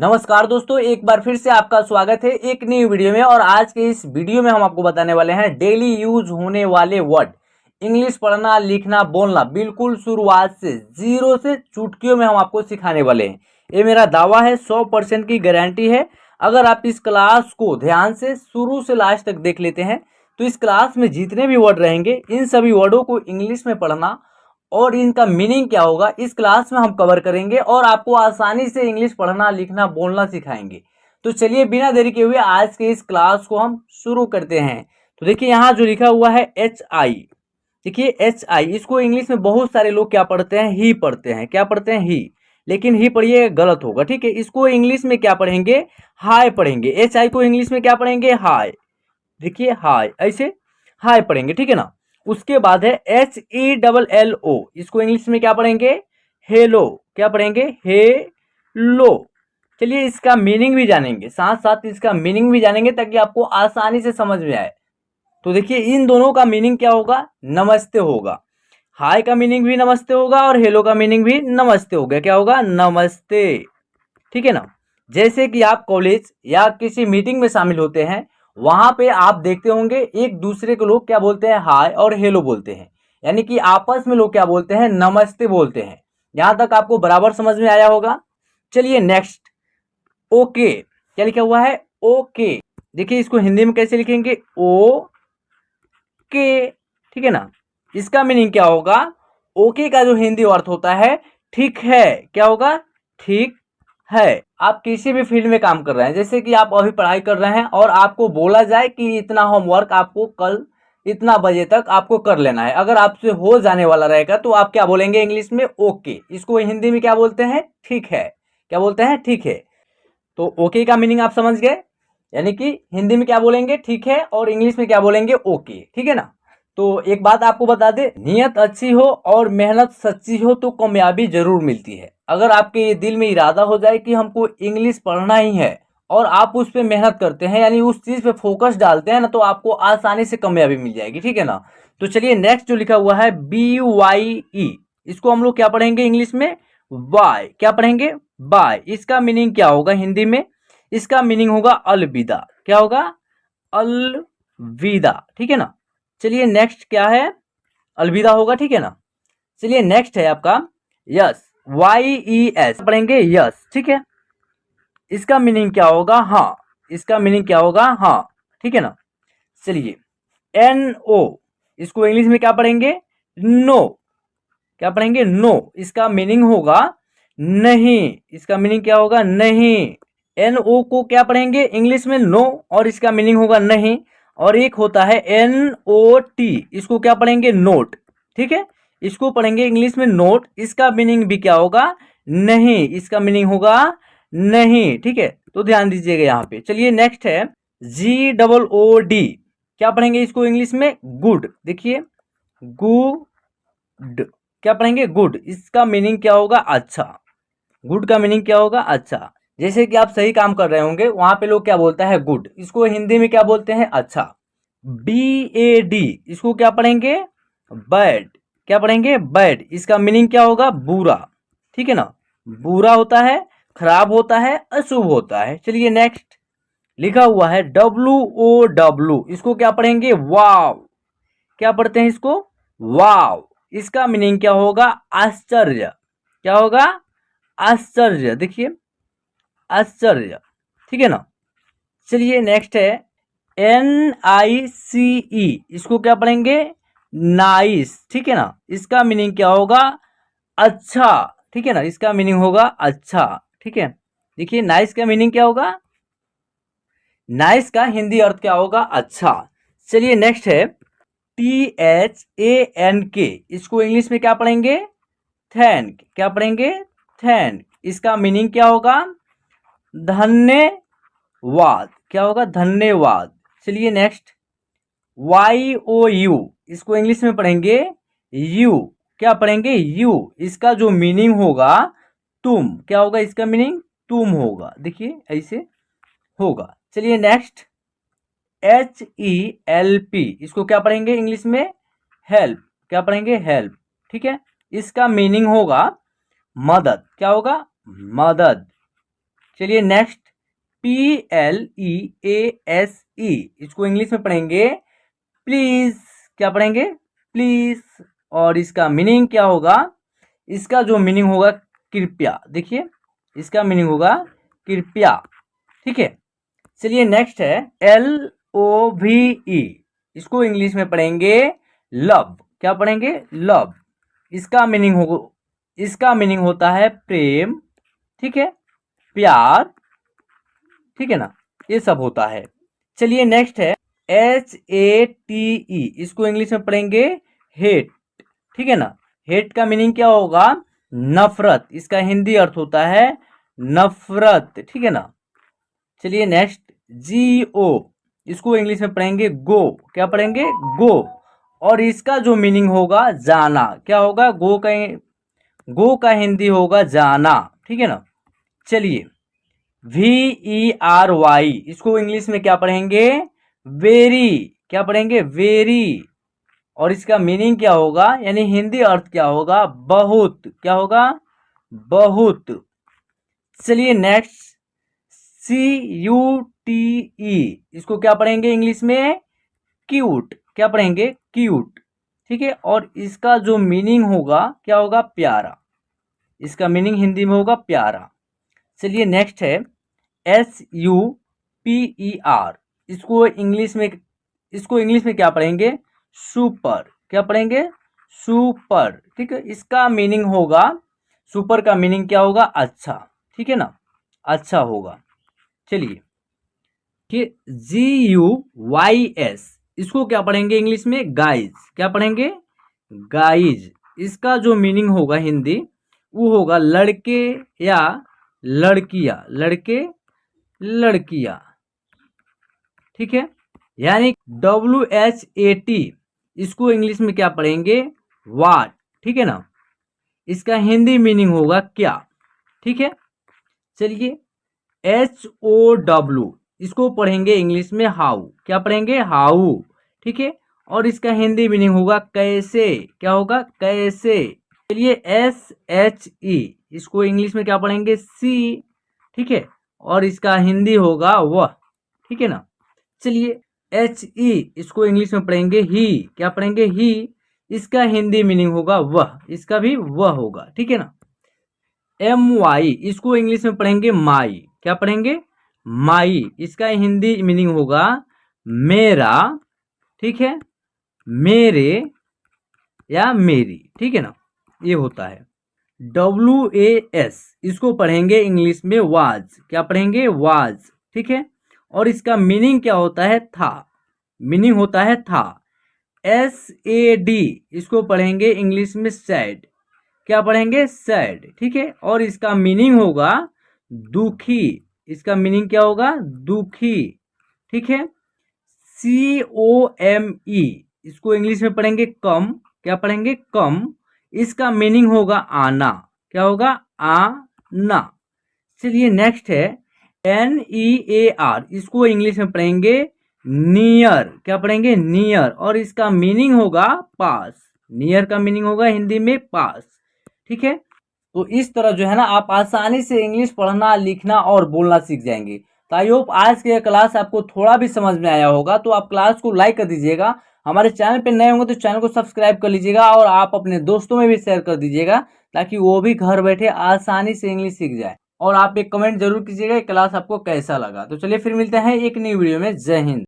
नमस्कार दोस्तों, एक बार फिर से आपका स्वागत है एक नई वीडियो में। और आज के इस वीडियो में हम आपको बताने वाले हैं डेली यूज होने वाले वर्ड, इंग्लिश पढ़ना लिखना बोलना बिल्कुल शुरुआत से जीरो से चुटकियों में हम आपको सिखाने वाले हैं। ये मेरा दावा है, 100% की गारंटी है। अगर आप इस क्लास को ध्यान से शुरू से लास्ट तक देख लेते हैं तो इस क्लास में जितने भी वर्ड रहेंगे इन सभी वर्डों को इंग्लिश में पढ़ना और इनका मीनिंग क्या होगा इस क्लास में हम कवर करेंगे और आपको आसानी से इंग्लिश पढ़ना लिखना बोलना सिखाएंगे। तो चलिए बिना देरी के हुए आज के इस क्लास को हम शुरू करते हैं। तो देखिए यहाँ जो लिखा हुआ है HI, देखिए HI इसको इंग्लिश में बहुत सारे लोग क्या पढ़ते हैं, ही पढ़ते हैं। क्या पढ़ते हैं, ही। लेकिन ही पढ़िए गलत होगा, ठीक है। इसको इंग्लिश में क्या पढ़ेंगे, हाय पढ़ेंगे। HI को इंग्लिश में क्या पढ़ेंगे, हाय। देखिए हाय, ऐसे हाय पढ़ेंगे, ठीक है ना। उसके बाद है HELLO, इसको इंग्लिश में क्या पढ़ेंगे, हेलो। क्या पढ़ेंगे, हेलो। चलिए इसका मीनिंग भी जानेंगे, साथ साथ इसका मीनिंग भी जानेंगे ताकि आपको आसानी से समझ में आए। तो देखिए इन दोनों का मीनिंग क्या होगा, नमस्ते होगा। हाय का मीनिंग भी नमस्ते होगा और हेलो का मीनिंग भी नमस्ते होगा। क्या होगा, नमस्ते, ठीक है ना। जैसे कि आप कॉलेज या किसी मीटिंग में शामिल होते हैं, वहां पे आप देखते होंगे एक दूसरे को लोग क्या बोलते हैं, हाय और हेलो बोलते हैं। यानी कि आपस में लोग क्या बोलते हैं, नमस्ते बोलते हैं। यहां तक आपको बराबर समझ में आया होगा। चलिए नेक्स्ट, ओके। क्या लिखा हुआ है, ओके। देखिए इसको हिंदी में कैसे लिखेंगे, ओ के, ठीक है ना। इसका मीनिंग क्या होगा, ओके का जो हिंदी अर्थ होता है ठीक है। क्या होगा, ठीक है। आप किसी भी फील्ड में काम कर रहे हैं, जैसे कि आप अभी पढ़ाई कर रहे हैं और आपको बोला जाए कि इतना होमवर्क आपको कल इतना बजे तक आपको कर लेना है, अगर आपसे हो जाने वाला रहेगा तो आप क्या बोलेंगे इंग्लिश में, ओके। इसको हिंदी में क्या बोलते हैं, ठीक है। क्या बोलते हैं, ठीक है। तो ओके का मीनिंग आप समझ गए, यानी कि हिंदी में क्या बोलेंगे, ठीक है, और इंग्लिश में क्या बोलेंगे, ओके, ठीक है ना। तो एक बात आपको बता दे, नियत अच्छी हो और मेहनत सच्ची हो तो कामयाबी जरूर मिलती है। अगर आपके ये दिल में इरादा हो जाए कि हमको इंग्लिश पढ़ना ही है और आप उस पर मेहनत करते हैं, यानी उस चीज पे फोकस डालते हैं ना, तो आपको आसानी से कामयाबी मिल जाएगी, ठीक है ना। तो चलिए नेक्स्ट जो लिखा हुआ है BYE, इसको हम लोग क्या पढ़ेंगे इंग्लिश में, बाय। क्या पढ़ेंगे, बाय। इसका मीनिंग क्या होगा हिंदी में, इसका मीनिंग होगा अलविदा। क्या होगा, अलविदा, ठीक है ना। चलिए नेक्स्ट क्या है, अलविदा होगा, ठीक है ना। चलिए नेक्स्ट है आपका यस, YES पढ़ेंगे, यस, ठीक है। इसका मीनिंग क्या होगा, हाँ। इसका मीनिंग क्या होगा, हाँ, ठीक है ना। चलिए NO, इसको इंग्लिश में क्या पढ़ेंगे, नो। क्या पढ़ेंगे, नो। इसका मीनिंग होगा नहीं। इसका मीनिंग क्या होगा, नहीं। NO को क्या पढ़ेंगे इंग्लिश में, नो, और इसका मीनिंग होगा नहीं। और एक होता है NOT, इसको क्या पढ़ेंगे, नोट, ठीक है। इसको पढ़ेंगे इंग्लिश में नोट, इसका मीनिंग भी क्या होगा, नहीं। इसका मीनिंग होगा नहीं, ठीक है। तो ध्यान दीजिएगा यहाँ पे। चलिए नेक्स्ट है GOOD, क्या पढ़ेंगे इसको इंग्लिश में, गुड। देखिए गुड, क्या पढ़ेंगे, गुड। इसका मीनिंग क्या होगा, अच्छा। गुड का मीनिंग क्या होगा, अच्छा। जैसे कि आप सही काम कर रहे होंगे, वहां पे लोग क्या बोलता है, गुड। इसको हिंदी में क्या बोलते हैं, अच्छा। BAD, इसको क्या पढ़ेंगे, बैड। क्या पढ़ेंगे, बैड। इसका मीनिंग क्या होगा, बुरा, ठीक है ना। बुरा होता है, खराब होता है, अशुभ होता है। चलिए नेक्स्ट लिखा हुआ है WOW, इसको क्या पढ़ेंगे, वाव। क्या पढ़ते हैं इसको, वाव। इसका मीनिंग क्या होगा, आश्चर्य। क्या होगा, आश्चर्य। देखिए आश्चर्य, ठीक है ना। चलिए नेक्स्ट है NICE, इसको क्या पढ़ेंगे, नाइस, ठीक है ना। इसका मीनिंग क्या होगा, अच्छा, ठीक है ना। इसका मीनिंग होगा अच्छा, ठीक है। देखिए नाइस का मीनिंग क्या होगा, नाइस का हिंदी अर्थ क्या होगा, अच्छा। चलिए नेक्स्ट है THANK, इसको इंग्लिश में क्या पढ़ेंगे, थैंक। क्या पढ़ेंगे, थैंक। इसका मीनिंग क्या होगा, धन्यवाद। क्या होगा, धन्यवाद। चलिए नेक्स्ट YOU, इसको इंग्लिश में पढ़ेंगे यू। क्या पढ़ेंगे, यू। इसका जो मीनिंग होगा तुम। क्या होगा, इसका मीनिंग तुम होगा। देखिए ऐसे होगा। चलिए नेक्स्ट HELP, इसको क्या पढ़ेंगे इंग्लिश में, हेल्प। क्या पढ़ेंगे, हेल्प, ठीक है। इसका मीनिंग होगा मदद। क्या होगा, मदद। चलिए नेक्स्ट, PLEASE, इसको इंग्लिश में पढ़ेंगे प्लीज। क्या पढ़ेंगे? प्लीज। और इसका मीनिंग क्या होगा? इसका जो मीनिंग होगा कृपया। देखिए इसका मीनिंग होगा कृपया, ठीक है। चलिए नेक्स्ट है LOVE, इसको इंग्लिश में पढ़ेंगे लव। क्या पढ़ेंगे? लव। इसका मीनिंग होता है प्रेम, ठीक है, प्यार, ठीक है ना, ये सब होता है। चलिए नेक्स्ट है HATE, इसको इंग्लिश में पढ़ेंगे हेट, ठीक है ना। हेट का मीनिंग क्या होगा? नफरत। इसका हिंदी अर्थ होता है नफरत, ठीक है ना। चलिए नेक्स्ट GO, इसको इंग्लिश में पढ़ेंगे गो। क्या पढ़ेंगे? गो। और इसका जो मीनिंग होगा जाना। क्या होगा? गो का हिंदी होगा जाना, ठीक है ना। चलिए VERY, इसको इंग्लिश में क्या पढ़ेंगे? वेरी। क्या पढ़ेंगे? वेरी। और इसका मीनिंग क्या होगा, यानी हिंदी अर्थ क्या होगा? बहुत। क्या होगा? बहुत। चलिए नेक्स्ट CUTE, इसको क्या पढ़ेंगे इंग्लिश में? क्यूट। क्या पढ़ेंगे? क्यूट, ठीक है। और इसका जो मीनिंग होगा क्या होगा? प्यारा। इसका मीनिंग हिंदी में होगा प्यारा। चलिए नेक्स्ट है SUPER, इसको इंग्लिश में क्या पढ़ेंगे? सुपर। क्या पढ़ेंगे? सुपर, ठीक है। इसका मीनिंग होगा, सुपर का मीनिंग क्या होगा? अच्छा, ठीक है ना, अच्छा होगा। चलिए कि GUYS, इसको क्या पढ़ेंगे इंग्लिश में? गाइज। क्या पढ़ेंगे? गाइज। इसका जो मीनिंग होगा हिंदी, वो होगा लड़के या लड़कियां। लड़के, लड़कियां, ठीक है। यानी WHAT, इसको इंग्लिश में क्या पढ़ेंगे? वाट, ठीक है ना। इसका हिंदी मीनिंग होगा क्या, ठीक है। चलिए HOW, इसको पढ़ेंगे इंग्लिश में हाउ। क्या पढ़ेंगे? हाउ, ठीक है। और इसका हिंदी मीनिंग होगा कैसे। क्या होगा? कैसे। चलिए SHE, इसको इंग्लिश में क्या पढ़ेंगे? सी, ठीक है। और इसका हिंदी होगा वह, ठीक है ना। चलिए HE, इसको इंग्लिश में पढ़ेंगे ही। क्या पढ़ेंगे? ही। इसका हिंदी मीनिंग होगा वह। इसका भी वह होगा, ठीक है ना। MY, इसको इंग्लिश में पढ़ेंगे माई। क्या पढ़ेंगे? माई। इसका हिंदी मीनिंग होगा मेरा, ठीक है, मेरे या मेरी, ठीक है ना, ये होता है। WAS, इसको पढ़ेंगे इंग्लिश में वाज। क्या पढ़ेंगे? वाज, ठीक है। और इसका मीनिंग क्या होता है? था। मीनिंग होता है था। SAD, इसको पढ़ेंगे इंग्लिश में सैड। क्या पढ़ेंगे? सैड, ठीक है। और इसका मीनिंग होगा दुखी। इसका मीनिंग क्या होगा? दुखी, ठीक है। COME, इसको इंग्लिश में पढ़ेंगे कम। क्या पढ़ेंगे? कम। इसका मीनिंग होगा आना। क्या होगा? आना। चलिए नेक्स्ट है NEAR, इसको इंग्लिश में पढ़ेंगे नियर। क्या पढ़ेंगे? नियर। और इसका मीनिंग होगा पास। नियर का मीनिंग होगा हिंदी में पास, ठीक है। तो इस तरह जो है ना, आप आसानी से इंग्लिश पढ़ना, लिखना और बोलना सीख जाएंगे। तो आई होप आज के क्लास आपको थोड़ा भी समझ में आया होगा। तो आप क्लास को लाइक कर दीजिएगा, हमारे चैनल पे नए होंगे तो चैनल को सब्सक्राइब कर लीजिएगा, और आप अपने दोस्तों में भी शेयर कर दीजिएगा ताकि वो भी घर बैठे आसानी से इंग्लिश सीख जाए। और आप एक कमेंट जरूर कीजिएगा क्लास आपको कैसा लगा। तो चलिए फिर मिलते हैं एक नई वीडियो में। जय हिंद।